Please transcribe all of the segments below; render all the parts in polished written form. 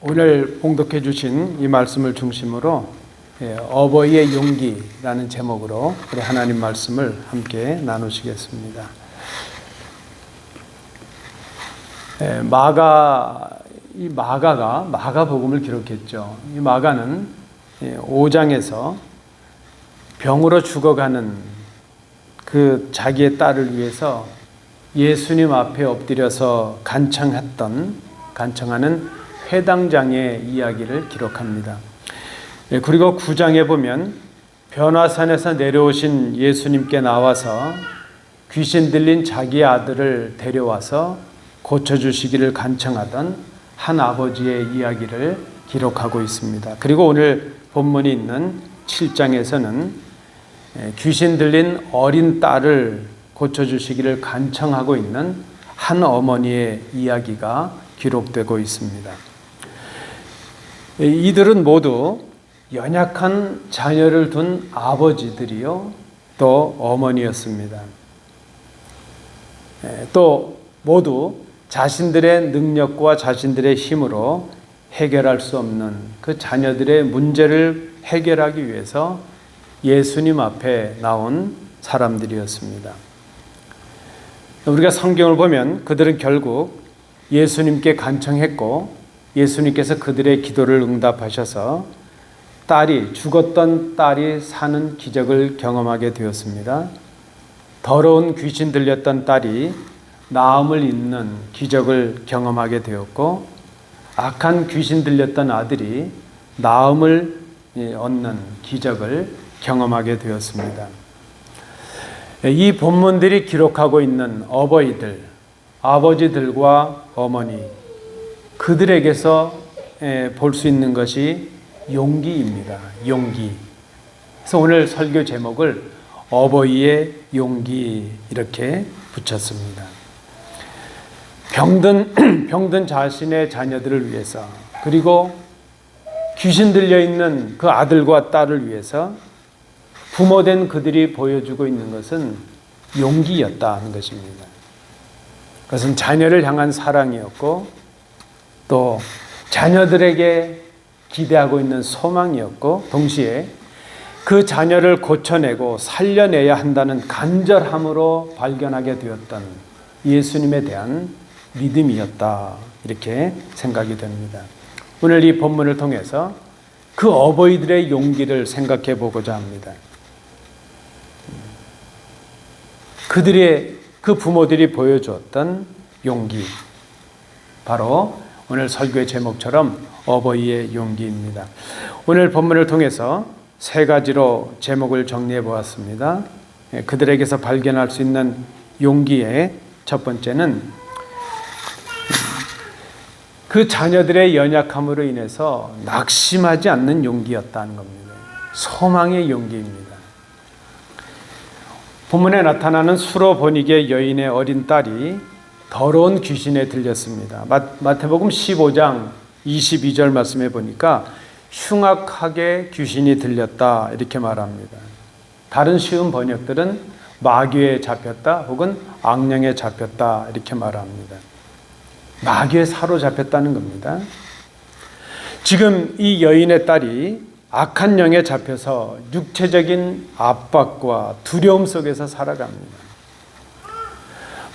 오늘 봉독해 주신 이 말씀을 중심으로 어버이의 용기라는 제목으로 우리 하나님 말씀을 함께 나누시겠습니다. 마가가 마가복음을 기록했죠. 이 마가는 5장에서 병으로 죽어가는 그 자기의 딸을 위해서 예수님 앞에 엎드려서 간청하는 회당장의 이야기를 기록합니다. 그리고 9장에 보면 변화산에서 내려오신 예수님께 나와서 귀신 들린 자기 아들을 데려와서 고쳐주시기를 간청하던 한 아버지의 이야기를 기록하고 있습니다. 그리고 오늘 본문이 있는 7장에서는 귀신 들린 어린 딸을 고쳐주시기를 간청하고 있는 한 어머니의 이야기가 기록되고 있습니다. 이들은 모두 연약한 자녀를 둔 아버지들이요, 또 어머니였습니다. 또 모두 자신들의 능력과 자신들의 힘으로 해결할 수 없는 그 자녀들의 문제를 해결하기 위해서 예수님 앞에 나온 사람들이었습니다. 우리가 성경을 보면 그들은 결국 예수님께 간청했고 예수님께서 그들의 기도를 응답하셔서 죽었던 딸이 사는 기적을 경험하게 되었습니다. 더러운 귀신 들렸던 딸이 나음을 잇는 기적을 경험하게 되었고, 악한 귀신 들렸던 아들이 나음을 얻는 기적을 경험하게 되었습니다. 이 본문들이 기록하고 있는 어버이들, 아버지들과 어머니, 그들에게서 볼 수 있는 것이 용기입니다. 용기. 그래서 오늘 설교 제목을 어버이의 용기 이렇게 붙였습니다. 병든 자신의 자녀들을 위해서, 그리고 귀신 들려 있는 그 아들과 딸을 위해서 부모된 그들이 보여주고 있는 것은 용기였다는 것입니다. 그것은 자녀를 향한 사랑이었고, 또 자녀들에게 기대하고 있는 소망이었고, 동시에 그 자녀를 고쳐내고 살려내야 한다는 간절함으로 발견하게 되었던 예수님에 대한 믿음이었다, 이렇게 생각이 됩니다. 오늘 이 본문을 통해서 그 어버이들의 용기를 생각해 보고자 합니다. 그 부모들이 보여주었던 용기, 바로 오늘 설교의 제목처럼 어버이의 용기입니다. 오늘 본문을 통해서 세 가지로 제목을 정리해 보았습니다. 그들에게서 발견할 수 있는 용기의 첫 번째는 그 자녀들의 연약함으로 인해서 낙심하지 않는 용기였다는 겁니다. 소망의 용기입니다. 본문에 나타나는 수로보니게 여인의 어린 딸이 더러운 귀신에 들렸습니다. 마태복음 15장 22절 말씀해 보니까 흉악하게 귀신이 들렸다, 이렇게 말합니다. 다른 쉬운 번역들은 마귀에 잡혔다 혹은 악령에 잡혔다, 이렇게 말합니다. 마귀에 사로잡혔다는 겁니다. 지금 이 여인의 딸이 악한 영에 잡혀서 육체적인 압박과 두려움 속에서 살아갑니다.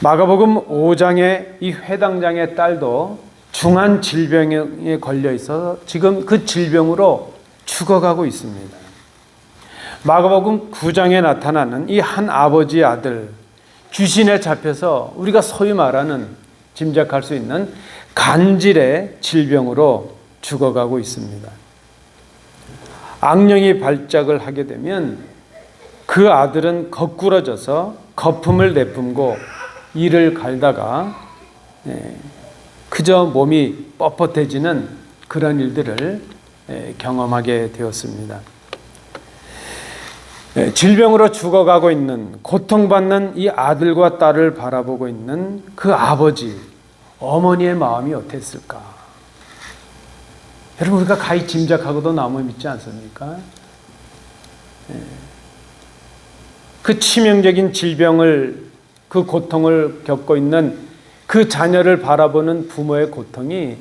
마가복음 5장의 이 회당장의 딸도 중한 질병에 걸려 있어서 지금 그 질병으로 죽어가고 있습니다. 마가복음 9장에 나타나는 이 한 아버지의 아들, 귀신에 잡혀서 우리가 소위 말하는, 짐작할 수 있는 간질의 질병으로 죽어가고 있습니다. 악령이 발작을 하게 되면 그 아들은 거꾸러져서 거품을 내뿜고 이를 갈다가 그저 몸이 뻣뻣해지는 그런 일들을 경험하게 되었습니다. 질병으로 죽어가고 있는, 고통받는 이 아들과 딸을 바라보고 있는 그 아버지, 어머니의 마음이 어땠을까? 여러분, 우리가 가히 짐작하고도 너무 믿지 않습니까? 그 치명적인 질병을, 그 고통을 겪고 있는 그 자녀를 바라보는 부모의 고통이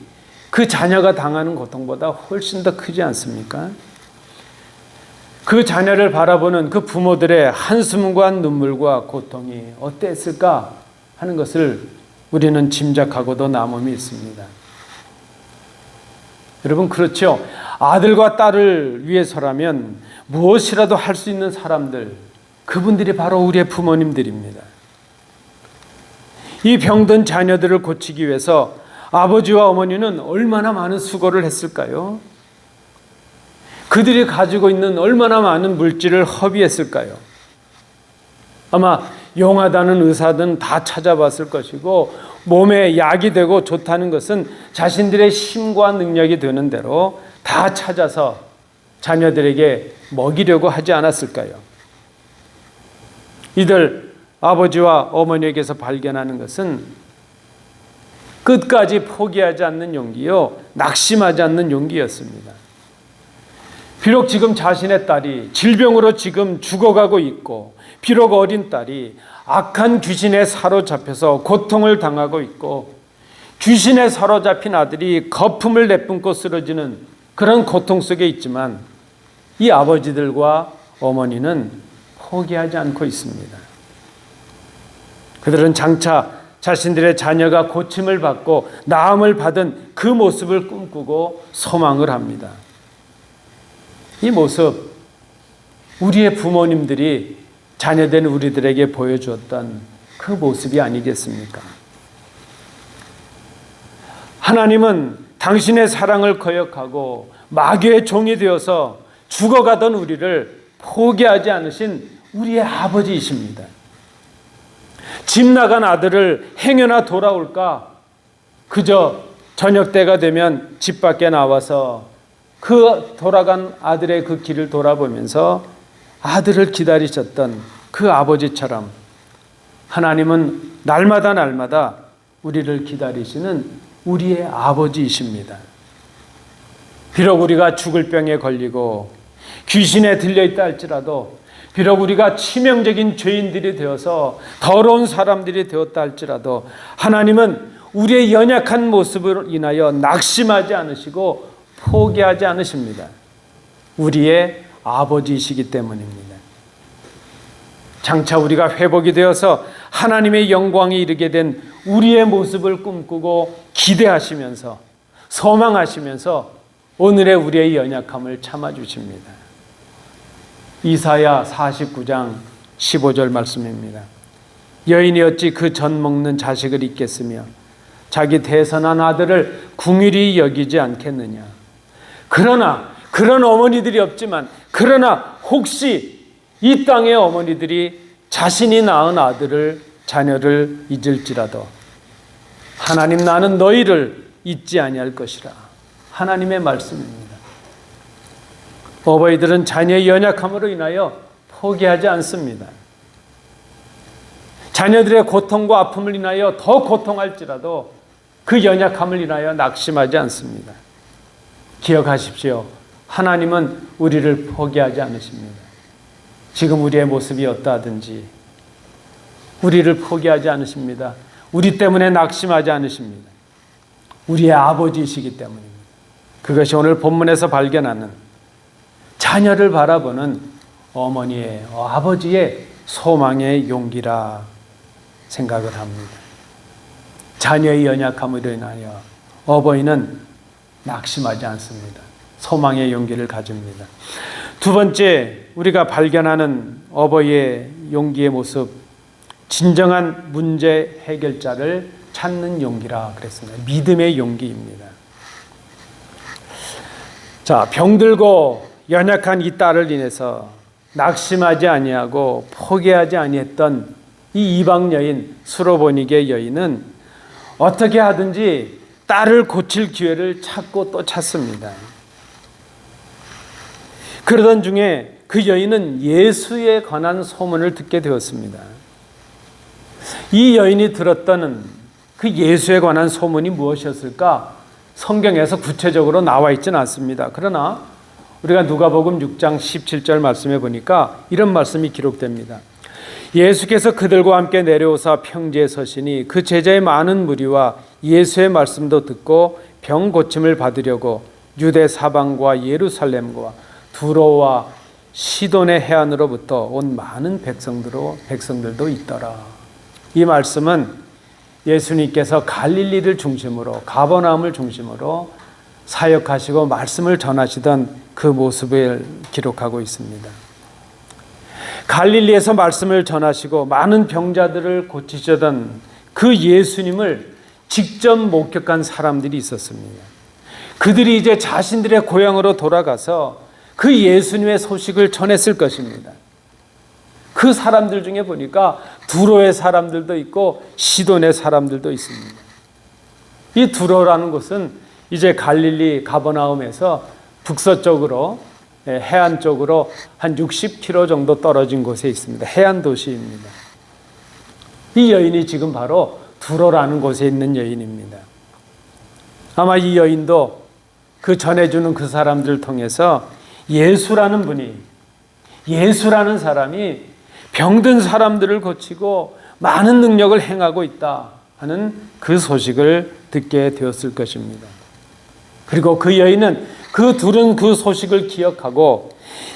그 자녀가 당하는 고통보다 훨씬 더 크지 않습니까? 그 자녀를 바라보는 그 부모들의 한숨과 눈물과 고통이 어땠을까 하는 것을 우리는 짐작하고도 남음이 있습니다. 여러분, 그렇죠? 아들과 딸을 위해서라면 무엇이라도 할 수 있는 사람들, 그분들이 바로 우리의 부모님들입니다. 이 병든 자녀들을 고치기 위해서 아버지와 어머니는 얼마나 많은 수고를 했을까요? 그들이 가지고 있는 얼마나 많은 물질을 허비했을까요? 아마 용하다는 의사든 다 찾아봤을 것이고, 몸에 약이 되고 좋다는 것은 자신들의 힘과 능력이 되는 대로 다 찾아서 자녀들에게 먹이려고 하지 않았을까요? 이들 아버지와 어머니에게서 발견하는 것은 끝까지 포기하지 않는 용기요, 낙심하지 않는 용기였습니다. 비록 지금 자신의 딸이 질병으로 지금 죽어가고 있고, 비록 어린 딸이 악한 귀신에 사로잡혀서 고통을 당하고 있고, 귀신에 사로잡힌 아들이 거품을 내뿜고 쓰러지는 그런 고통 속에 있지만, 이 아버지들과 어머니는 포기하지 않고 있습니다. 그들은 장차 자신들의 자녀가 고침을 받고 나음을 받은 그 모습을 꿈꾸고 소망을 합니다. 이 모습, 우리의 부모님들이 자녀된 우리들에게 보여주었던 그 모습이 아니겠습니까? 하나님은 당신의 사랑을 거역하고 마귀의 종이 되어서 죽어가던 우리를 포기하지 않으신 우리의 아버지이십니다. 집 나간 아들을 행여나 돌아올까? 그저 저녁 때가 되면 집 밖에 나와서 그 돌아간 아들의 그 길을 돌아보면서 아들을 기다리셨던 그 아버지처럼 하나님은 날마다 우리를 기다리시는 우리의 아버지이십니다. 비록 우리가 죽을 병에 걸리고 귀신에 들려있다 할지라도, 비록 우리가 치명적인 죄인들이 되어서 더러운 사람들이 되었다 할지라도, 하나님은 우리의 연약한 모습을 인하여 낙심하지 않으시고 포기하지 않으십니다. 우리의 아버지이시기 때문입니다. 장차 우리가 회복이 되어서 하나님의 영광에 이르게 된 우리의 모습을 꿈꾸고 기대하시면서 소망하시면서 오늘의 우리의 연약함을 참아주십니다. 이사야 49장 15절 말씀입니다. 여인이 어찌 그 젖 먹는 자식을 잊겠으며 자기 태선한 아들을 궁휼히 여기지 않겠느냐. 그러나 그런 어머니들이 없지만, 그러나 혹시 이 땅의 어머니들이 자신이 낳은 아들을, 자녀를 잊을지라도 하나님, 나는 너희를 잊지 아니할 것이라. 하나님의 말씀입니다. 어버이들은 자녀의 연약함으로 인하여 포기하지 않습니다. 자녀들의 고통과 아픔을 인하여 더 고통할지라도 그 연약함을 인하여 낙심하지 않습니다. 기억하십시오. 하나님은 우리를 포기하지 않으십니다. 지금 우리의 모습이 어떠하든지 우리를 포기하지 않으십니다. 우리 때문에 낙심하지 않으십니다. 우리의 아버지이시기 때문입니다. 그것이 오늘 본문에서 발견하는 자녀를 바라보는 어머니의, 아버지의 소망의 용기라 생각을 합니다. 자녀의 연약함으로 인하여 어버이는 낙심하지 않습니다. 소망의 용기를 가집니다. 두 번째, 우리가 발견하는 어버이의 용기의 모습, 진정한 문제 해결자를 찾는 용기라 그랬습니다. 믿음의 용기입니다. 자, 병들고 연약한 이 딸을 인해서 낙심하지 아니하고 포기하지 아니했던 이 이방 여인, 수로보니게 여인은 어떻게 하든지 딸을 고칠 기회를 찾고 또 찾습니다. 그러던 중에 그 여인은 예수에 관한 소문을 듣게 되었습니다. 이 여인이 들었던 그 예수에 관한 소문이 무엇이었을까? 성경에서 구체적으로 나와 있지는 않습니다. 그러나 우리가 누가복음 6장 17절 말씀에 보니까 이런 말씀이 기록됩니다. 예수께서 그들과 함께 내려오사 평지에 서시니 그 제자의 많은 무리와 예수의 말씀도 듣고 병 고침을 받으려고 유대 사방과 예루살렘과 두로와 시돈의 해안으로부터 온 많은 백성들도 있더라. 이 말씀은 예수님께서 갈릴리를 중심으로, 가버나움을 중심으로 사역하시고 말씀을 전하시던 그 모습을 기록하고 있습니다. 갈릴리에서 말씀을 전하시고 많은 병자들을 고치시던 그 예수님을 직접 목격한 사람들이 있었습니다. 그들이 이제 자신들의 고향으로 돌아가서 그 예수님의 소식을 전했을 것입니다. 그 사람들 중에 보니까 두로의 사람들도 있고 시돈의 사람들도 있습니다. 이 두로라는 곳은 이제 갈릴리 가버나움에서 북서쪽으로, 해안 쪽으로 한 60km 정도 떨어진 곳에 있습니다. 해안 도시입니다. 이 여인이 지금 바로 두로라는 곳에 있는 여인입니다. 아마 이 여인도 그 전해주는 그 사람들을 통해서 예수라는 사람이 병든 사람들을 고치고 많은 능력을 행하고 있다 하는 그 소식을 듣게 되었을 것입니다. 그리고 그 여인은 들은 그 소식을 기억하고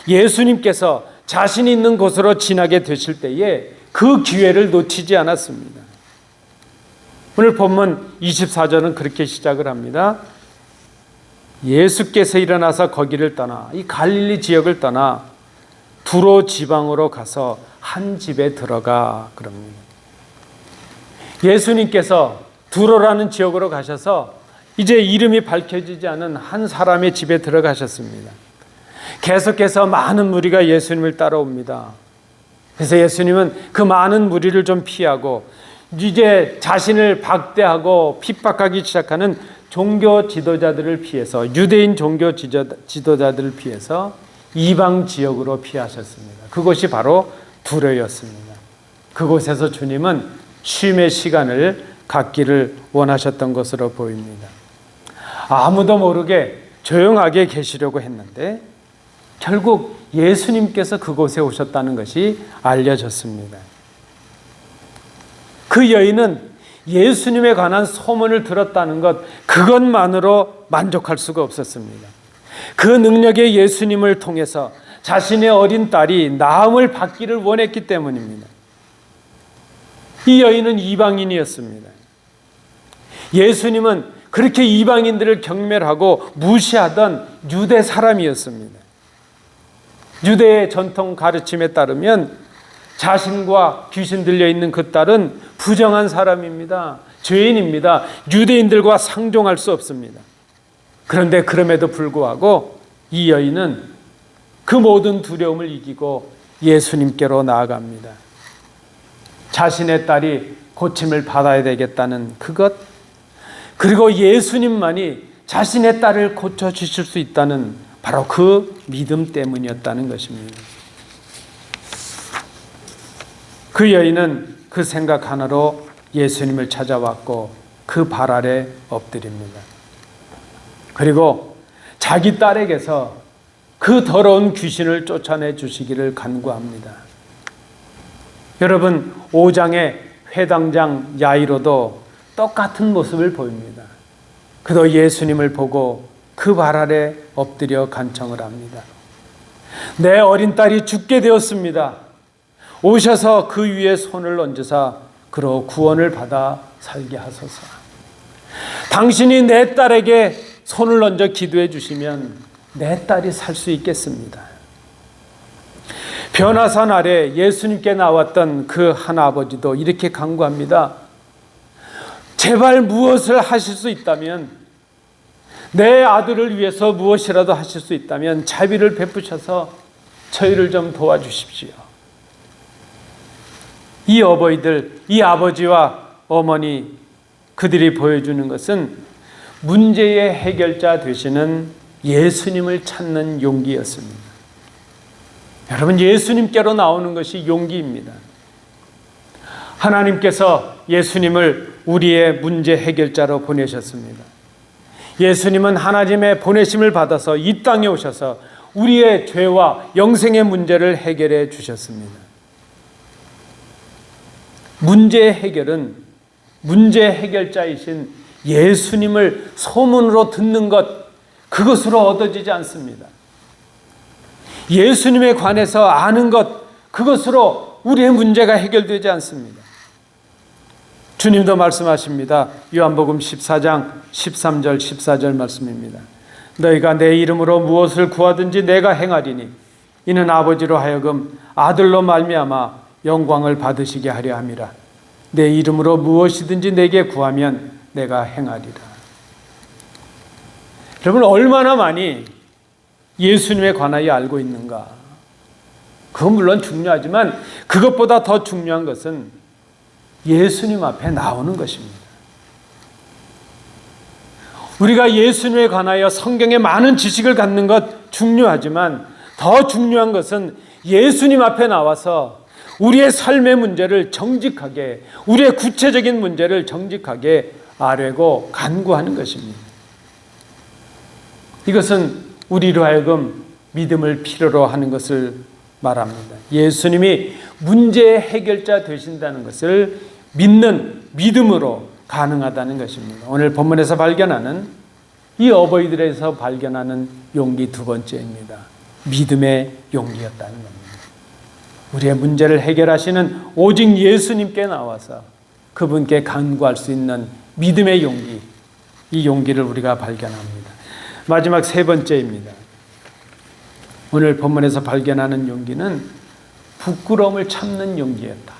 예수님께서 자신 있는 곳으로 지나게 되실 때에 그 기회를 놓치지 않았습니다. 오늘 본문 24절은 그렇게 시작을 합니다. 예수께서 일어나서 거기를 떠나, 이 갈릴리 지역을 떠나 두로 지방으로 가서 한 집에 들어가 그럽니다. 예수님께서 두로라는 지역으로 가셔서 이제 이름이 밝혀지지 않은 한 사람의 집에 들어가셨습니다. 계속해서 많은 무리가 예수님을 따라옵니다. 그래서 예수님은 그 많은 무리를 좀 피하고 이제 자신을 박대하고 핍박하기 시작하는 종교 지도자들을 피해서, 유대인 종교 지도자들을 피해서 이방 지역으로 피하셨습니다. 그곳이 바로 두로였습니다. 그곳에서 주님은 쉼의 시간을 갖기를 원하셨던 것으로 보입니다. 아무도 모르게 조용하게 계시려고 했는데 결국 예수님께서 그곳에 오셨다는 것이 알려졌습니다. 그 여인은 예수님에 관한 소문을 들었다는 것, 그것만으로 만족할 수가 없었습니다. 그 능력의 예수님을 통해서 자신의 어린 딸이 나음을 받기를 원했기 때문입니다. 이 여인은 이방인이었습니다. 예수님은 그렇게 이방인들을 경멸하고 무시하던 유대 사람이었습니다. 유대의 전통 가르침에 따르면 자신과 귀신 들려있는 그 딸은 부정한 사람입니다. 죄인입니다. 유대인들과 상종할 수 없습니다. 그런데 그럼에도 불구하고 이 여인은 그 모든 두려움을 이기고 예수님께로 나아갑니다. 자신의 딸이 고침을 받아야 되겠다는 그것, 그리고 예수님만이 자신의 딸을 고쳐주실 수 있다는 바로 그 믿음 때문이었다는 것입니다. 그 여인은 그 생각 하나로 예수님을 찾아왔고 그 발 아래 엎드립니다. 그리고 자기 딸에게서 그 더러운 귀신을 쫓아내 주시기를 간구합니다. 여러분, 5장의 회당장 야이로도 똑같은 모습을 보입니다. 그도 예수님을 보고 그 발 아래 엎드려 간청을 합니다. 내 어린 딸이 죽게 되었습니다. 오셔서 그 위에 손을 얹으사 그로 구원을 받아 살게 하소서. 당신이 내 딸에게 손을 얹어 기도해 주시면 내 딸이 살 수 있겠습니다. 변화산 아래 예수님께 나왔던 그 한 아버지도 이렇게 간구합니다. 제발 무엇을 하실 수 있다면, 내 아들을 위해서 무엇이라도 하실 수 있다면 자비를 베푸셔서 저희를 좀 도와주십시오. 이 어버이들, 이 아버지와 어머니, 그들이 보여주는 것은 문제의 해결자 되시는 예수님을 찾는 용기였습니다. 여러분, 예수님께로 나오는 것이 용기입니다. 하나님께서 예수님을 우리의 문제 해결자로 보내셨습니다. 예수님은 하나님의 보내심을 받아서 이 땅에 오셔서 우리의 죄와 영생의 문제를 해결해 주셨습니다. 문제의 해결은 문제 해결자이신 예수님을 소문으로 듣는 것, 그것으로 얻어지지 않습니다. 예수님에 관해서 아는 것, 그것으로 우리의 문제가 해결되지 않습니다. 주님도 말씀하십니다. 요한복음 14장 13절 14절 말씀입니다. 너희가 내 이름으로 무엇을 구하든지 내가 행하리니 이는 아버지로 하여금 아들로 말미암아 영광을 받으시게 하려 함이라. 내 이름으로 무엇이든지 내게 구하면 내가 행하리라. 여러분, 얼마나 많이 예수님에 관하여 알고 있는가? 그건 물론 중요하지만 그것보다 더 중요한 것은 예수님 앞에 나오는 것입니다. 우리가 예수님에 관하여 성경에 많은 지식을 갖는 것 중요하지만 더 중요한 것은 예수님 앞에 나와서 우리의 삶의 문제를 정직하게, 우리의 구체적인 문제를 정직하게 아뢰고 간구하는 것입니다. 이것은 우리로 하여금 믿음을 필요로 하는 것을 말합니다. 예수님이 문제의 해결자 되신다는 것을 믿는 믿음으로 가능하다는 것입니다. 오늘 본문에서 발견하는 이 어버이들에서 발견하는 용기 두 번째입니다. 믿음의 용기였다는 겁니다. 우리의 문제를 해결하시는 오직 예수님께 나와서 그분께 간구할 수 있는 믿음의 용기, 이 용기를 우리가 발견합니다. 마지막 세 번째입니다. 오늘 본문에서 발견하는 용기는 부끄러움을 참는 용기였다.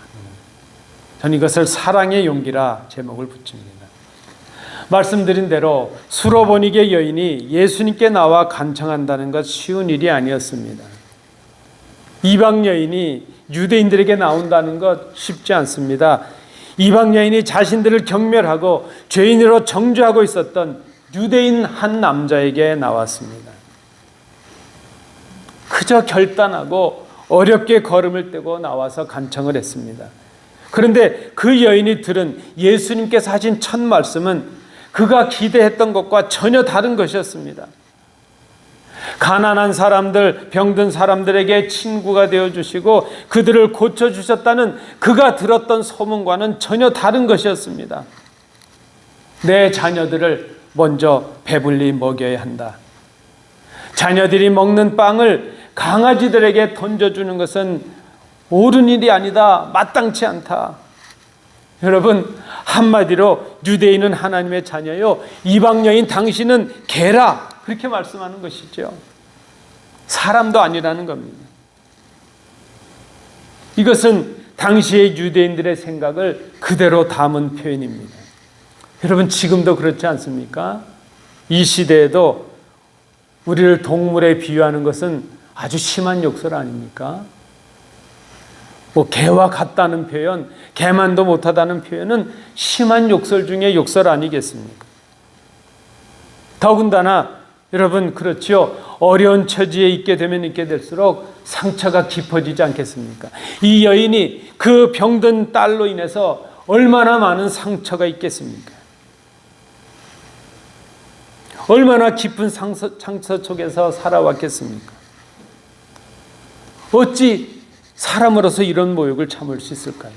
저는 이것을 사랑의 용기라 제목을 붙입니다. 말씀드린 대로 수로보니게 여인이 예수님께 나와 간청한다는 것 쉬운 일이 아니었습니다. 이방 여인이 유대인들에게 나온다는 것 쉽지 않습니다. 이방 여인이 자신들을 경멸하고 죄인으로 정죄하고 있었던 유대인 한 남자에게 나왔습니다. 그저 결단하고 어렵게 걸음을 떼고 나와서 간청을 했습니다. 그런데 그 여인이 들은 예수님께서 하신 첫 말씀은 그가 기대했던 것과 전혀 다른 것이었습니다. 가난한 사람들, 병든 사람들에게 친구가 되어주시고 그들을 고쳐주셨다는 그가 들었던 소문과는 전혀 다른 것이었습니다. 내 자녀들을 먼저 배불리 먹여야 한다. 자녀들이 먹는 빵을 강아지들에게 던져주는 것은 옳은 일이 아니다. 마땅치 않다. 여러분, 한마디로 유대인은 하나님의 자녀요, 이방 여인 당신은 개라, 그렇게 말씀하는 것이죠. 사람도 아니라는 겁니다. 이것은 당시의 유대인들의 생각을 그대로 담은 표현입니다. 여러분, 지금도 그렇지 않습니까? 이 시대에도 우리를 동물에 비유하는 것은 아주 심한 욕설 아닙니까? 뭐 개와 같다는 표현, 개만도 못하다는 표현은 심한 욕설 중에 욕설 아니겠습니까? 더군다나 여러분, 그렇지요. 어려운 처지에 있게 되면 있게 될수록 상처가 깊어지지 않겠습니까? 이 여인이 그 병든 딸로 인해서 얼마나 많은 상처가 있겠습니까? 얼마나 깊은 상처 속에서 살아왔겠습니까? 어찌 사람으로서 이런 모욕을 참을 수 있을까요?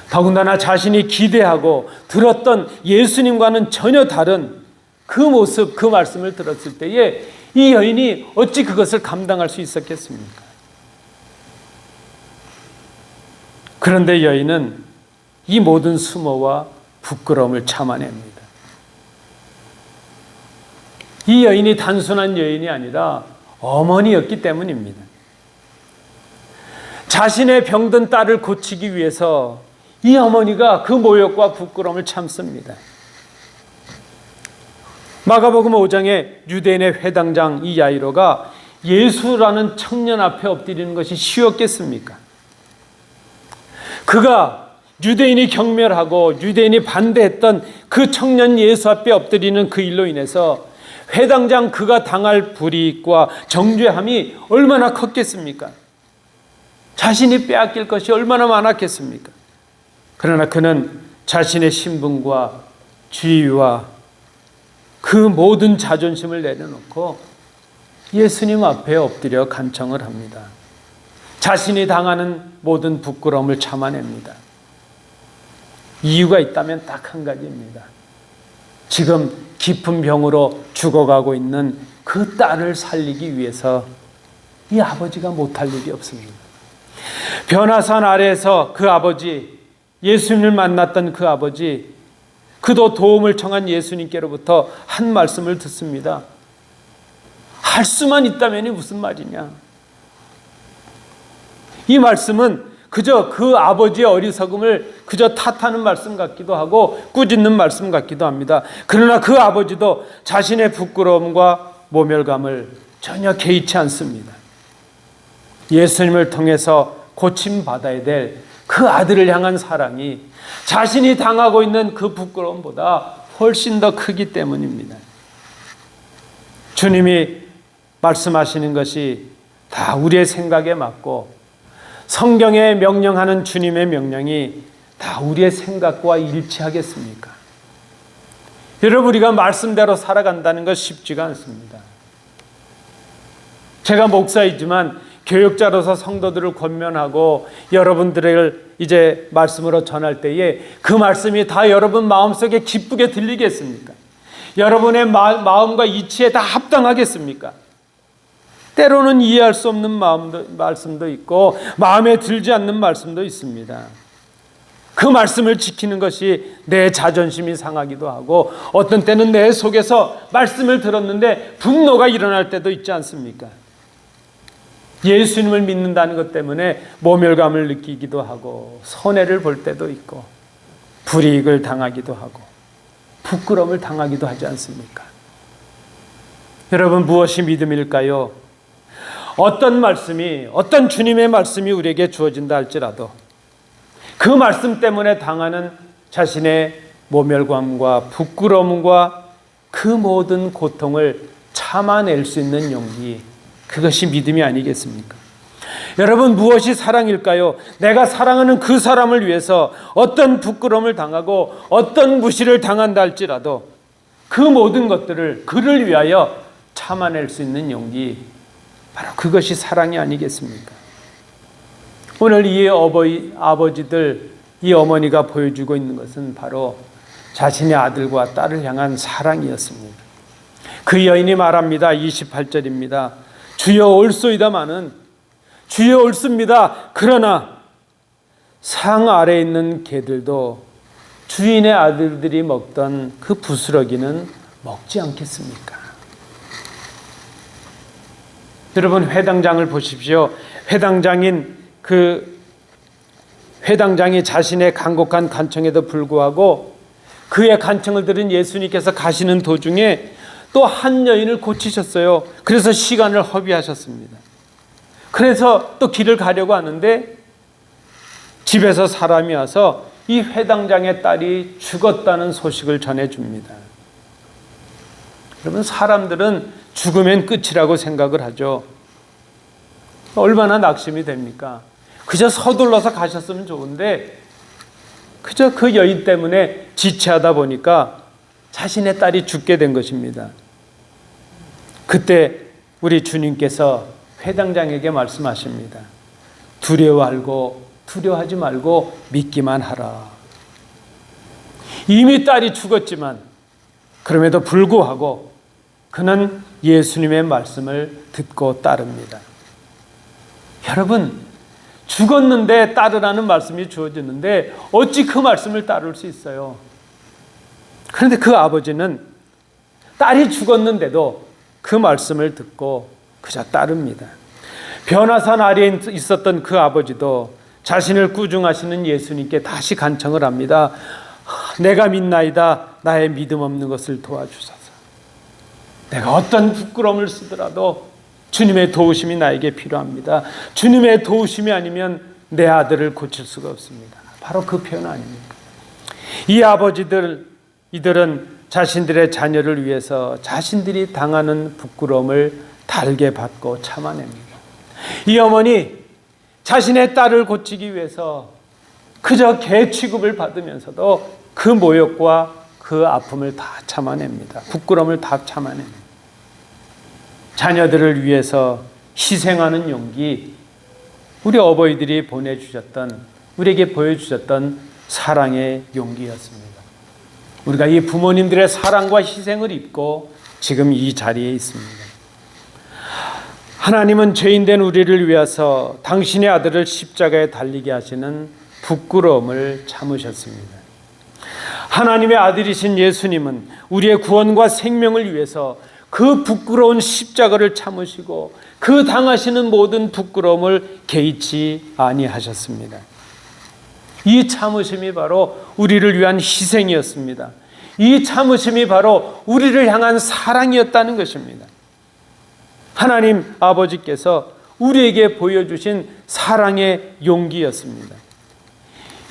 더군다나 자신이 기대하고 들었던 예수님과는 전혀 다른 그 모습, 그 말씀을 들었을 때에 이 여인이 어찌 그것을 감당할 수 있었겠습니까? 그런데 여인은 이 모든 수모와 부끄러움을 참아냅니다. 이 여인이 단순한 여인이 아니라 어머니였기 때문입니다. 자신의 병든 딸을 고치기 위해서 이 어머니가 그 모욕과 부끄러움을 참습니다. 마가복음 5장에 유대인의 회당장 이 야이로가 예수라는 청년 앞에 엎드리는 것이 쉬웠겠습니까? 그가 유대인이 경멸하고 유대인이 반대했던 그 청년 예수 앞에 엎드리는 그 일로 인해서 회당장 그가 당할 불이익과 정죄함이 얼마나 컸겠습니까? 자신이 빼앗길 것이 얼마나 많았겠습니까? 그러나 그는 자신의 신분과 지위와 그 모든 자존심을 내려놓고 예수님 앞에 엎드려 간청을 합니다. 자신이 당하는 모든 부끄러움을 참아냅니다. 이유가 있다면 딱 한 가지입니다. 지금 깊은 병으로 죽어가고 있는 그 딸을 살리기 위해서 이 아버지가 못할 일이 없습니다. 변화산 아래에서 그 아버지, 예수님을 만났던 그 아버지, 그도 도움을 청한 예수님께로부터 한 말씀을 듣습니다. 할 수만 있다면이 무슨 말이냐. 이 말씀은 그저 그 아버지의 어리석음을 그저 탓하는 말씀 같기도 하고 꾸짖는 말씀 같기도 합니다. 그러나 그 아버지도 자신의 부끄러움과 모멸감을 전혀 개의치 않습니다. 예수님을 통해서 고침받아야 될 그 아들을 향한 사랑이 자신이 당하고 있는 그 부끄러움보다 훨씬 더 크기 때문입니다. 주님이 말씀하시는 것이 다 우리의 생각에 맞고 성경에 명령하는 주님의 명령이 다 우리의 생각과 일치하겠습니까? 여러분, 우리가 말씀대로 살아간다는 것 쉽지가 않습니다. 제가 목사이지만 교육자로서 성도들을 권면하고 여러분들을 이제 말씀으로 전할 때에 그 말씀이 다 여러분 마음속에 기쁘게 들리겠습니까? 여러분의 마음과 이치에 다 합당하겠습니까? 때로는 이해할 수 없는 말씀도 있고 마음에 들지 않는 말씀도 있습니다. 그 말씀을 지키는 것이 내 자존심이 상하기도 하고 어떤 때는 내 속에서 말씀을 들었는데 분노가 일어날 때도 있지 않습니까? 예수님을 믿는다는 것 때문에 모멸감을 느끼기도 하고 손해를 볼 때도 있고 불이익을 당하기도 하고 부끄러움을 당하기도 하지 않습니까? 여러분, 무엇이 믿음일까요? 어떤 말씀이, 어떤 주님의 말씀이 우리에게 주어진다 할지라도 그 말씀 때문에 당하는 자신의 모멸감과 부끄러움과 그 모든 고통을 참아낼 수 있는 용기, 그것이 믿음이 아니겠습니까? 여러분, 무엇이 사랑일까요? 내가 사랑하는 그 사람을 위해서 어떤 부끄러움을 당하고 어떤 무시를 당한다 할지라도 그 모든 것들을 그를 위하여 참아낼 수 있는 용기, 바로 그것이 사랑이 아니겠습니까? 오늘 이 아버지들, 이 어머니가 보여주고 있는 것은 바로 자신의 아들과 딸을 향한 사랑이었습니다. 그 여인이 말합니다. 28절입니다. 주여 올소이다마는, 주여 옳습니다. 그러나 상 아래에 있는 개들도 주인의 아들들이 먹던 그 부스러기는 먹지 않겠습니까? 여러분, 회당장을 보십시오. 회당장이 자신의 간곡한 간청에도 불구하고 그의 간청을 들은 예수님께서 가시는 도중에 또 한 여인을 고치셨어요. 그래서 시간을 허비하셨습니다. 그래서 또 길을 가려고 하는데 집에서 사람이 와서 이 회당장의 딸이 죽었다는 소식을 전해줍니다. 여러분, 사람들은 죽으면 끝이라고 생각을 하죠. 얼마나 낙심이 됩니까? 그저 서둘러서 가셨으면 좋은데 그저 그 여인 때문에 지체하다 보니까 자신의 딸이 죽게 된 것입니다. 그때 우리 주님께서 회당장에게 말씀하십니다. 두려워하지 말고 믿기만 하라. 이미 딸이 죽었지만 그럼에도 불구하고 그는 예수님의 말씀을 듣고 따릅니다. 여러분, 죽었는데 따르라는 말씀이 주어졌는데 어찌 그 말씀을 따를 수 있어요? 그런데 그 아버지는 딸이 죽었는데도 그 말씀을 듣고 그저 따릅니다. 변화산 아래에 있었던 그 아버지도 자신을 꾸중하시는 예수님께 다시 간청을 합니다. 내가 믿나이다. 나의 믿음 없는 것을 도와주소서. 내가 어떤 부끄러움을 쓰더라도 주님의 도우심이 나에게 필요합니다. 주님의 도우심이 아니면 내 아들을 고칠 수가 없습니다. 바로 그 표현 아닙니까? 이 이들은 자신들의 자녀를 위해서 자신들이 당하는 부끄러움을 달게 받고 참아냅니다. 이 어머니, 자신의 딸을 고치기 위해서 그저 개 취급을 받으면서도 그 모욕과 그 아픔을 다 참아냅니다. 부끄러움을 다 참아냅니다. 자녀들을 위해서 희생하는 용기, 우리 우리가 이 부모님들의 사랑과 희생을 입고 지금 이 자리에 있습니다. 하나님은 죄인된 우리를 위해서 당신의 아들을 십자가에 달리게 하시는 부끄러움을 참으셨습니다. 하나님의 아들이신 예수님은 우리의 구원과 생명을 위해서 그 부끄러운 십자가를 참으시고 그 당하시는 모든 부끄러움을 개의치 아니하셨습니다. 이 참으심이 바로 우리를 위한 희생이었습니다. 이 참으심이 바로 우리를 향한 사랑이었다는 것입니다. 하나님 아버지께서 우리에게 보여주신 사랑의 용기였습니다.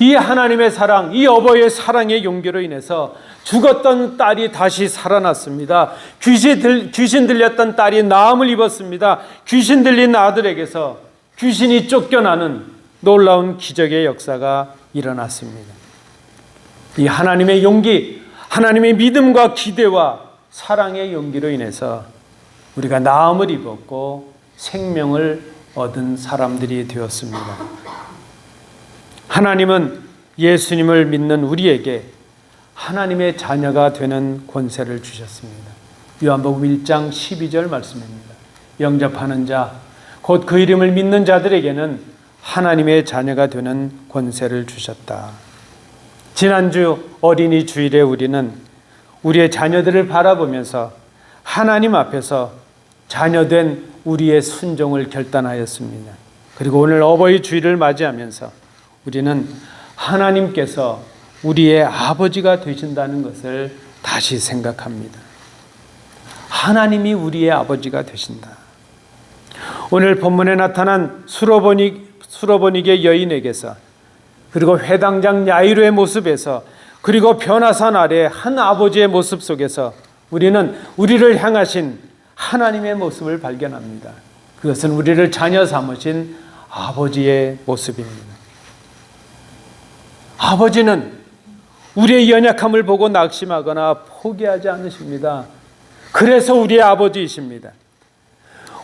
이 하나님의 사랑, 이 어버이의 사랑의 용기로 인해서 죽었던 딸이 다시 살아났습니다. 귀신 들렸던 딸이 나음을 입었습니다. 귀신 들린 아들에게서 귀신이 쫓겨나는 놀라운 기적의 역사가 일어났습니다. 이 하나님의 용기, 하나님의 믿음과 기대와 사랑의 용기로 인해서 우리가 나음을 입었고 생명을 얻은 사람들이 되었습니다. 하나님은 예수님을 믿는 우리에게 하나님의 자녀가 되는 권세를 주셨습니다. 요한복음 1장 12절 말씀입니다. 영접하는 자, 곧 그 이름을 믿는 자들에게는 하나님의 자녀가 되는 권세를 주셨다. 지난주 어린이 주일에 우리는 우리의 자녀들을 바라보면서 하나님 앞에서 자녀된 우리의 순종을 결단하였습니다. 그리고 오늘 어버이 주일을 맞이하면서 우리는 하나님께서 우리의 아버지가 되신다는 것을 다시 생각합니다. 하나님이 우리의 아버지가 되신다. 오늘 본문에 나타난 수로보니게 여인에게서, 그리고 회당장 야이로의 모습에서, 그리고 변화산 아래 한 아버지의 모습 속에서 우리는 우리를 향하신 하나님의 모습을 발견합니다. 그것은 우리를 자녀 삼으신 아버지의 모습입니다. 아버지는 우리의 연약함을 보고 낙심하거나 포기하지 않으십니다. 그래서 우리의 아버지이십니다.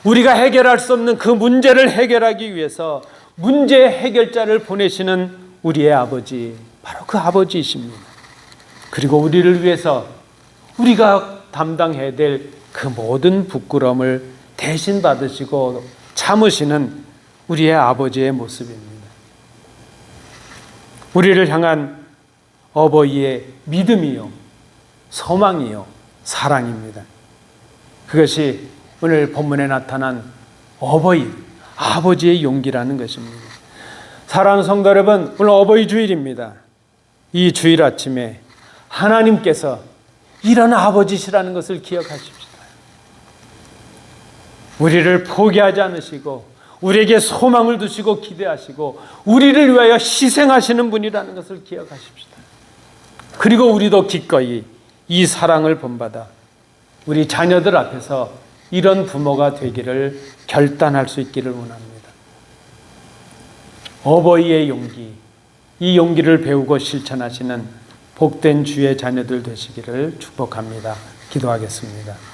우리가 해결할 수 없는 그 문제를 해결하기 위해서 문제의 해결자를 보내시는 우리의 아버지, 바로 그 아버지이십니다. 그리고 우리를 위해서 우리가 담당해야 될 그 모든 부끄러움을 대신 받으시고 참으시는 우리의 아버지의 모습입니다. 우리를 향한 어버이의 믿음이요, 소망이요, 사랑입니다. 그것이 오늘 본문에 나타난 어버이, 아버지의 용기라는 것입니다. 사랑하는 성도 여러분, 오늘 어버이 주일입니다. 이 주일 아침에 하나님께서 이런 아버지시라는 것을 기억하십시다. 우리를 포기하지 않으시고 우리에게 소망을 두시고 기대하시고 우리를 위하여 희생하시는 분이라는 것을 기억하십시다. 그리고 우리도 기꺼이 이 사랑을 본받아 우리 자녀들 앞에서 이런 부모가 되기를 결단할 수 있기를 원합니다. 어버이의 용기, 이 용기를 배우고 실천하시는 복된 주의 자녀들 되시기를 축복합니다. 기도하겠습니다.